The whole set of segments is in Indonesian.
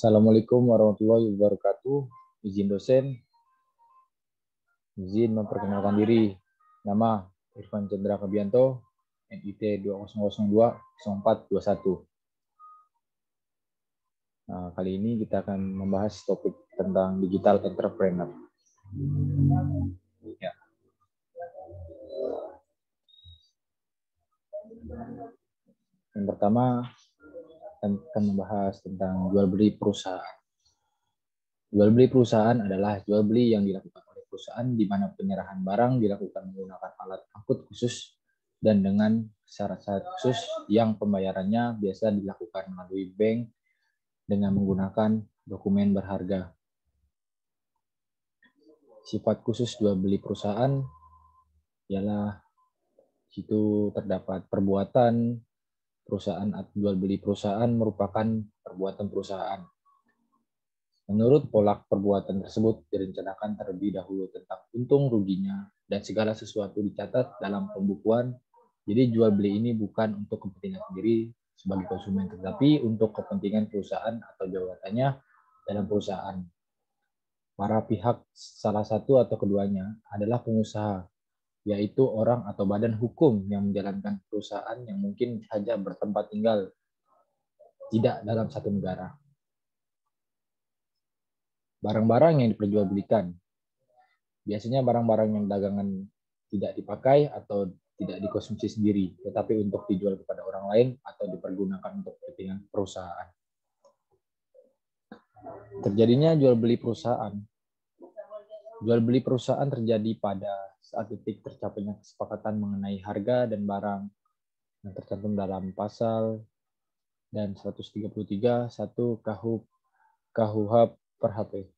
Assalamualaikum warahmatullahi wabarakatuh. Izin dosen, izin memperkenalkan diri. Nama Irfan Chandra Kabianto, NIT 20020421. Nah, kali ini kita akan membahas topik tentang digital entrepreneur. Ya. Yang pertama, kita akan membahas tentang jual beli perusahaan. Jual beli perusahaan adalah jual beli yang dilakukan oleh perusahaan di mana penyerahan barang dilakukan menggunakan alat angkut khusus dan dengan syarat-syarat khusus yang pembayarannya biasa dilakukan melalui bank dengan menggunakan dokumen berharga. Sifat khusus jual beli perusahaan ialah situ terdapat perbuatan perusahaan atau jual beli perusahaan merupakan perbuatan perusahaan. Menurut pola perbuatan tersebut direncanakan terlebih dahulu tentang untung ruginya dan segala sesuatu dicatat dalam pembukuan. Jadi jual beli ini bukan untuk kepentingan sendiri sebagai konsumen, tetapi untuk kepentingan perusahaan atau jabatannya dalam perusahaan. Para pihak salah satu atau keduanya adalah pengusaha, yaitu orang atau badan hukum yang menjalankan perusahaan yang mungkin saja bertempat tinggal tidak dalam satu negara. Barang-barang yang diperjualbelikan. Biasanya barang-barang yang dagangan tidak dipakai atau tidak dikonsumsi sendiri, tetapi untuk dijual kepada orang lain atau dipergunakan untuk kepentingan perusahaan. Terjadinya jual beli perusahaan. Jual beli perusahaan terjadi pada saat titik tercapainya kesepakatan mengenai harga dan barang yang tercantum dalam pasal dan 133 1 KUH per HP.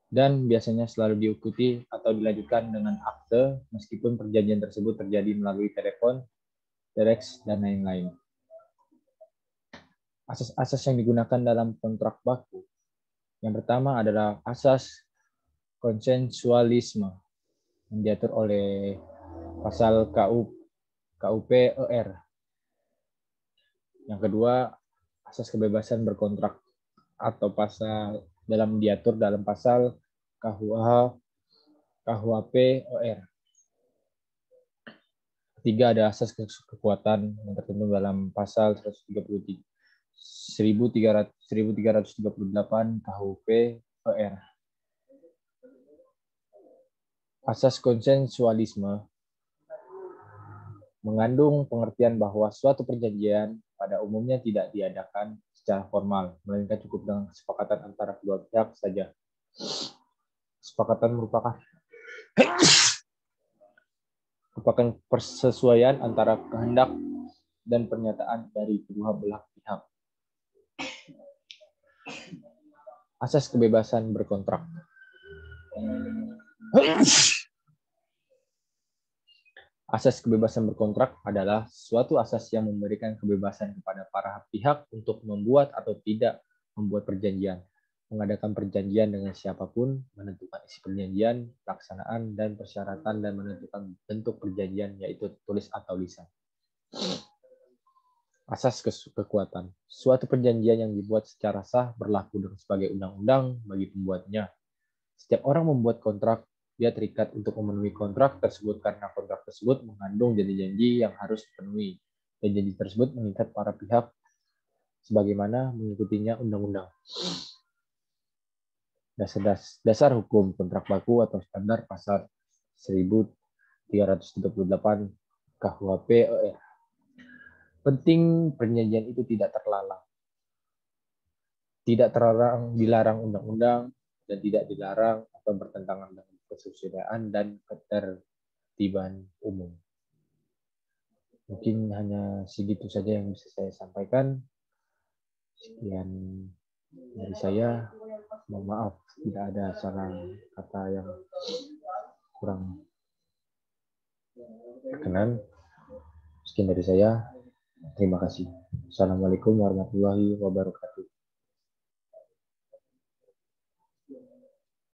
Dan biasanya selalu diikuti atau dilanjutkan dengan akte meskipun perjanjian tersebut terjadi melalui telepon, telex, dan lain-lain. Asas-asas yang digunakan dalam kontrak baku. Yang pertama adalah asas konsensualisme yang diatur oleh pasal KUP ER. Yang kedua, asas kebebasan berkontrak atau pasal diatur dalam pasal KUHP OR. Ketiga, ada asas kekuatan yang tertentu dalam pasal 1338 KUP OR. Asas konsensualisme mengandung pengertian bahwa suatu perjanjian pada umumnya tidak diadakan secara formal, melainkan cukup dengan kesepakatan antara kedua pihak saja. Kesepakatan merupakan persesuaian antara kehendak dan pernyataan dari kedua belah pihak. Asas kebebasan berkontrak. Asas kebebasan berkontrak adalah suatu asas yang memberikan kebebasan kepada para pihak untuk membuat atau tidak membuat perjanjian, mengadakan perjanjian dengan siapapun, menentukan isi perjanjian, pelaksanaan, dan persyaratan, dan menentukan bentuk perjanjian, yaitu tulis atau lisan. Asas kekuatan. Suatu perjanjian yang dibuat secara sah berlaku sebagai undang-undang bagi pembuatnya. Setiap orang membuat kontrak, dia terikat untuk memenuhi kontrak tersebut karena kontrak tersebut mengandung janji-janji yang harus dipenuhi. Dan janji tersebut mengikat para pihak sebagaimana mengikutinya undang-undang. Dasar hukum kontrak baku atau standar pasal 1338 KUHP OR. Penting perjanjian itu tidak terlarang. Tidak dilarang undang-undang dan tidak dilarang atau bertentangan dengan kesusilaan dan ketertiban umum. Mungkin hanya segitu saja yang bisa saya sampaikan. Sekian dari saya. Mohon maaf tidak ada salah kata yang kurang berkenan. Sekian dari saya. Terima kasih. Assalamualaikum warahmatullahi wabarakatuh.